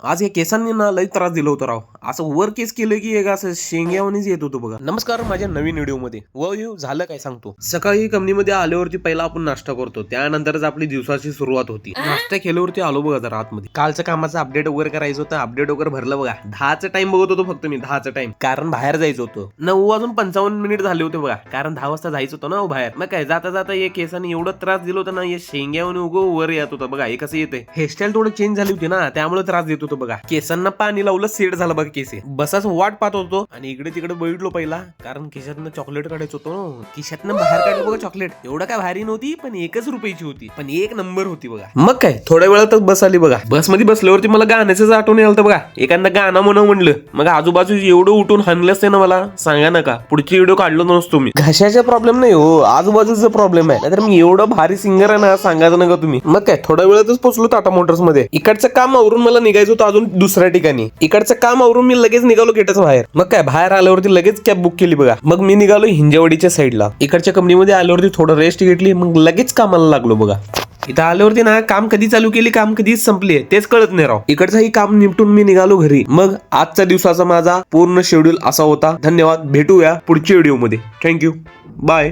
आज या केसांनी ना लई त्रास दिला होता राव. असं वर केस केलं की एक असं शेंग्यावणीच येत होतं बघा. नमस्कार माझ्या नवीन व्हिडिओ मध्ये झालं काय सांगतो. सकाळी कंपनीमध्ये आल्यावरती पहिला आपण नाश्ता करतो, त्यानंतरच आपली दिवसाची सुरुवात होती. नाश्ता केल्यावरती आलो बघा जरा आतमध्ये. कालचं कामाचं अपडेट वगैरे करायचं होतं, अपडेट वगैरे भरलं बघा. 10चा टाइम बघत होतो फक्त मी, 10चा टाइम, कारण बाहेर जायचं होतं. 9:55 झाले होते बघा, कारण 10 वाजता जायचं होतं ना बाहेर. मग काय जाता जाता या केसाने एवढं त्रास दिलं होतं ना, या शेंग्यावणी उगो वर येत होतं बघा. हे कसं येते, हेअरस्टाईल थोडं चेंज झाली होती ना, त्यामुळे त्रास देत होतो बघा. केसांना पाणी लावलं, सेट झालं बघा केस. बसाच वाट पाहत होतो आणि इकडे तिकडे बघितलो पहिला, कारण खिशातनं चॉकलेट काढायचं होतं. खिशातनं बाहेर काढलं बघा चॉकलेट. एवढं काय भारी नव्हती, पण 1 रुपयाची होती, पण 1 नंबर होती बघा. मग काय थोड्या वेळातच बस आली बघा. बस मध्ये बसल्यावरती मला गाण्याचं आठवण आलं बघा. एखादा गाणं म्हणलं, मग आजूबाजू एवढं उठून हाणलं असते ना, मला सांगा नका. पुढची व्हिडिओ काढलो नसतो मी. घशाचा प्रॉब्लेम नाही हो, आजूबाजूचा प्रॉब्लेम आहे. नाहीतर मी एवढं भारी सिंगर आहे ना, सांगायचं नका तुम्ही. मग काय थोड्या वेळातच पोहोचलो टाटा मोटर्स मध्ये. इकडचं काम आवरून मला निघायचं होतं अजून दुसऱ्या ठिकाणी. इकडचं काम आवरून मी लगेच निघालो गेटच बाहेर. मग काय बाहेर आल्यावरती लगेच कॅब बुक केली बघा. मग मी निघालो हिंजवडीच्या साईडला. इकडच्या कंपनीमध्ये आल्यावरती थोडं रेस्ट घेतली, मग लगेच कामाला लागलो बघा. इथं आल्यावरती ना काम कधी चालू केली, काम कधी संपले तेच कळत नाही राव. इकडचं ही काम निपटून मी निघालो घरी. मग आजच्या दिवसाचा माझा पूर्ण शेड्यूल असा होता. धन्यवाद, भेटूया पुढच्या व्हिडिओ मध्ये. Thank you, bye.